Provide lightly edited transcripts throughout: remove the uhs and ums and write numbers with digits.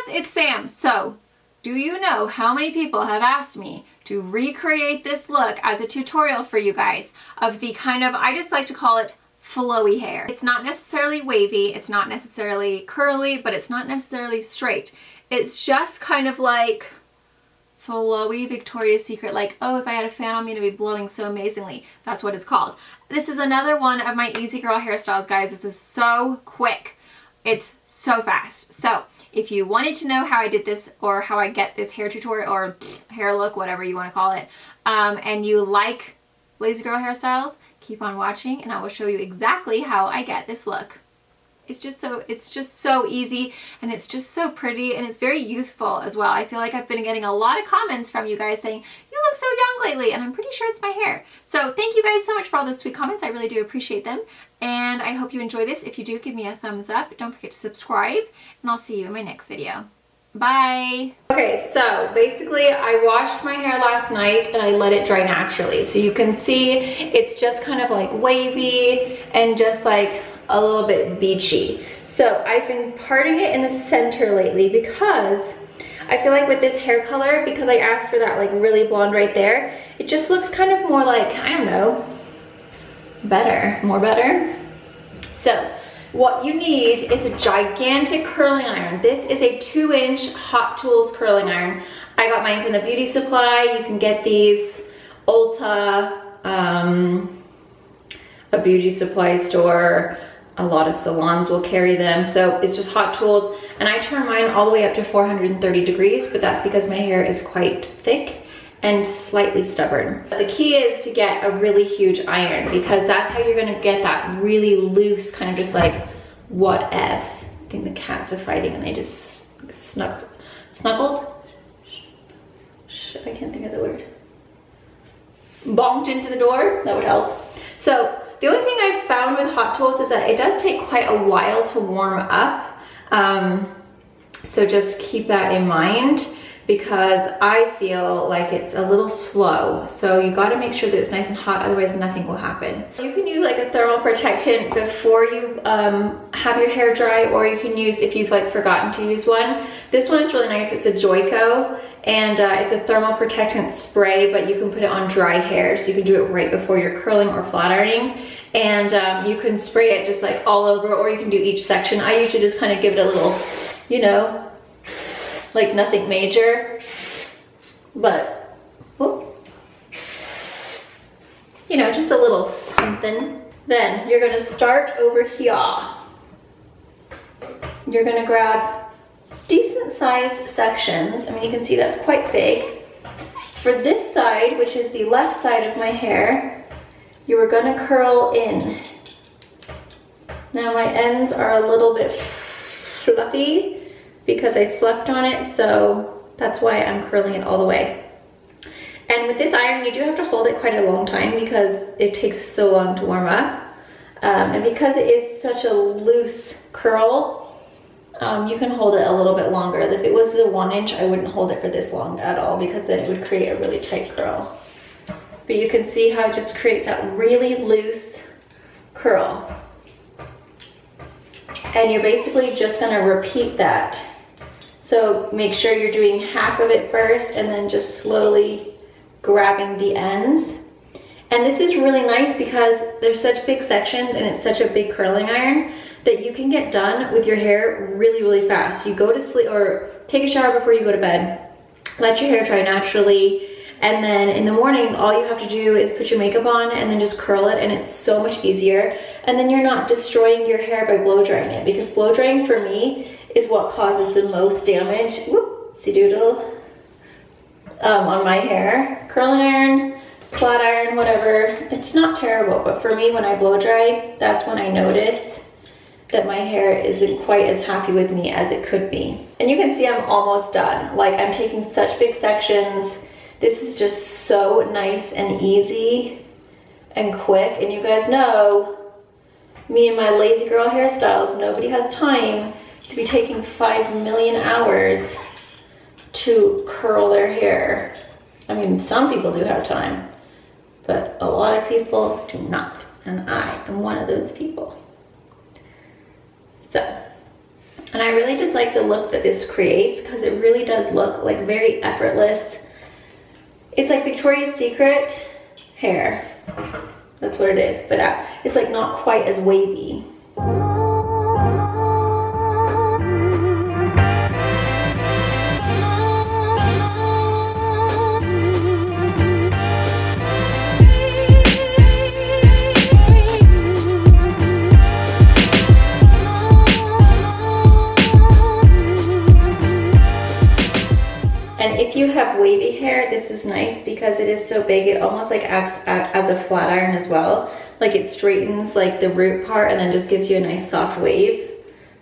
it's Sam. So, do you know how many people have asked me to recreate this look as a tutorial for you guys of the kind of, I just like to call it flowy hair. It's not necessarily wavy, it's not necessarily curly, but it's not necessarily straight. It's just kind of like flowy Victoria's Secret, like, oh, if I had a fan on me to be blowing so amazingly. That's what it's called. This is another one of my easy girl hairstyles, guys. This is so quick. It's so fast. So if you wanted to know how I did this or how I get this hair tutorial or hair look, whatever you want to call it, and you like lazy girl hairstyles, keep on watching and I will show you exactly how I get this look. It's just so easy and it's just so pretty and it's very youthful as well. I feel like I've been getting a lot of comments from you guys saying, you look so young lately, and I'm pretty sure it's my hair. So thank you guys so much for all those sweet comments. I really do appreciate them. And I hope you enjoy this. If you do, give me a thumbs up. Don't forget to subscribe and I'll see you in my next video. Bye. Okay, so basically I washed my hair last night and I let it dry naturally. So you can see it's just kind of like wavy and just like a little bit beachy. So I've been parting it in the center lately because I feel like with this hair color, because I asked for that like really blonde right there, it just looks kind of more like, I don't know, more better. So what you need is a gigantic curling iron. This is a 2-inch Hot Tools curling iron. I got mine from the beauty supply. You can get these Ulta, a beauty supply store. A lot of salons will carry them. So it's just Hot Tools. And I turn mine all the way up to 430 degrees, but that's because my hair is quite thick and slightly stubborn. But the key is to get a really huge iron because that's how you're gonna get that really loose, kind of just like whatevs. I think the cats are fighting and they just snuggled? I can't think of the word. Bonked into the door, that would help. So the only thing I've found with Hot Tools is that it does take quite a while to warm up. So just keep that in mind because I feel like it's a little slow. So you gotta make sure that it's nice and hot, otherwise nothing will happen. You can use like a thermal protectant before you have your hair dry, or you can use, if you've like forgotten to use one. This one is really nice, it's a Joico, and it's a thermal protectant spray, but you can put it on dry hair, so you can do it right before you're curling or flat ironing. And you can spray it just like all over, or you can do each section. I usually just kind of give it a little, you know, like nothing major, but, whoop, you know, just a little something. Then you're gonna start over here. You're gonna grab decent sized sections. I mean, you can see that's quite big. For this side, which is the left side of my hair, you are gonna curl in. Now my ends are a little bit fluffy because I slept on it, so that's why I'm curling it all the way. And with this iron, you do have to hold it quite a long time because it takes so long to warm up. And because it is such a loose curl, you can hold it a little bit longer. If it was the 1-inch, I wouldn't hold it for this long at all because then it would create a really tight curl. But you can see how it just creates that really loose curl. And you're basically just gonna repeat that. So make sure you're doing half of it first and then just slowly grabbing the ends. And this is really nice because there's such big sections and it's such a big curling iron that you can get done with your hair really, really fast. You go to sleep or take a shower before you go to bed, let your hair dry naturally, and then in the morning, all you have to do is put your makeup on and then just curl it, and it's so much easier. And then you're not destroying your hair by blow drying it, because blow drying for me is what causes the most damage, whoopsie doodle, on my hair. Curling iron, flat iron, whatever, it's not terrible, but for me, when I blow dry, that's when I notice that my hair isn't quite as happy with me as it could be. And you can see I'm almost done. Like, I'm taking such big sections. This is just so nice and easy and quick. And you guys know, me and my lazy girl hairstyles, nobody has time to be taking 5 million hours to curl their hair. I mean, some people do have time, but a lot of people do not. And I am one of those people. So And I really just like the look that this creates because it really does look like very effortless. It's like Victoria's Secret hair. That's what it is, but it's like not quite as wavy. And if you have wavy hair, this is nice because it is so big, it almost like acts as a flat iron as well. Like it straightens like the root part and then just gives you a nice soft wave.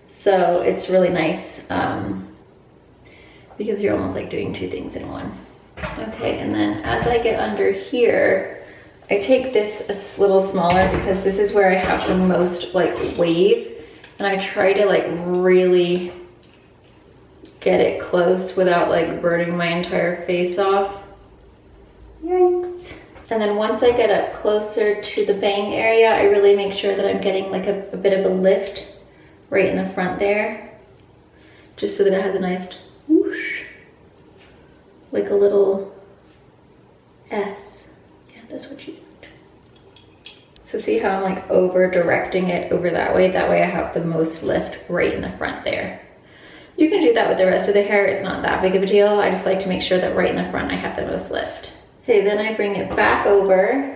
So it's really nice because you're almost like doing two things in one. Okay, and then as I get under here, I take this a little smaller because this is where I have the most like wave, and I try to like really get it close without like burning my entire face off. Yikes. And then once I get up closer to the bang area, I really make sure that I'm getting like a bit of a lift right in the front there, just so that it has a nice whoosh, like a little S. Yeah, that's what you want. So see how I'm like over directing it over that way? That way I have the most lift right in the front there. You can do that with the rest of the hair. It's not that big of a deal. I just like to make sure that right in the front I have the most lift. Okay, then I bring it back over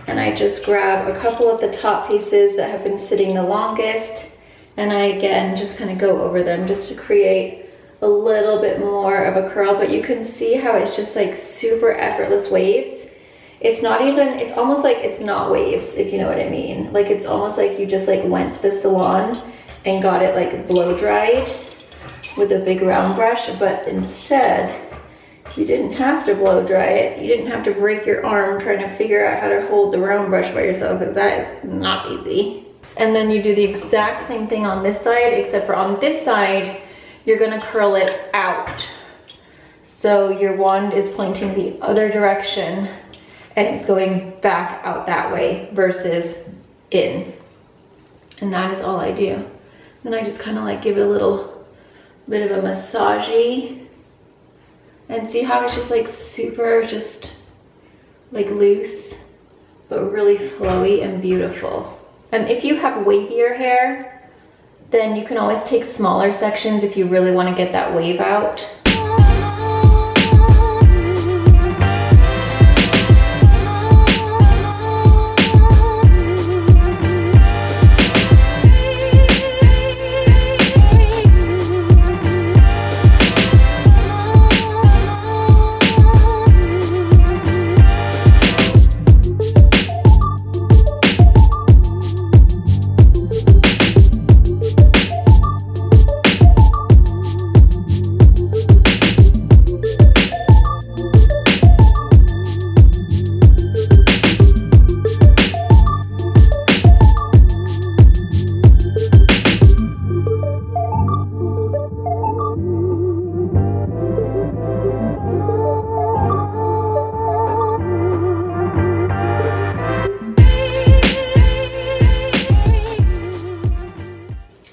and I just grab a couple of the top pieces that have been sitting the longest, and I again just kind of go over them just to create a little bit more of a curl. But you can see how it's just like super effortless waves. It's not even, it's almost like it's not waves, if you know what I mean. Like it's almost like you just like went to the salon and got it like blow dried with a big round brush, but instead you didn't have to blow dry it. You didn't have to break your arm trying to figure out how to hold the round brush by yourself, because that is not easy. And then you do the exact same thing on this side, except for on this side you're gonna curl it out. So your wand is pointing the other direction and it's going back out that way versus in. And that is all I do. Then I just kind of like give it a little bit of a massage-y, and see how it's just like super just like loose but really flowy and beautiful. And if you have wavier hair, then you can always take smaller sections if you really want to get that wave out.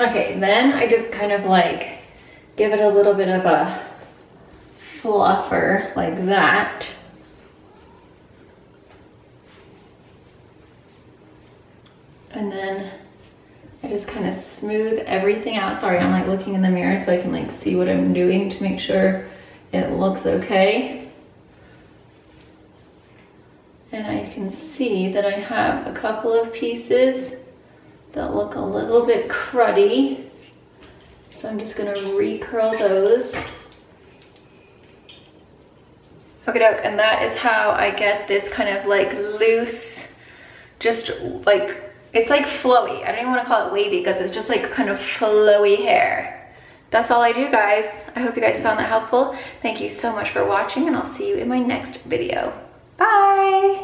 Okay, then I just kind of like give it a little bit of a fluffer like that. And then I just kind of smooth everything out. Sorry, I'm like looking in the mirror so I can like see what I'm doing to make sure it looks okay. And I can see that I have a couple of pieces that look a little bit cruddy. So I'm just gonna recurl those. Okay, doke, and that is how I get this kind of like loose, just like, it's like flowy. I don't even want to call it wavy because it's just like kind of flowy hair. That's all I do, guys. I hope you guys found that helpful. Thank you so much for watching, and I'll see you in my next video. Bye!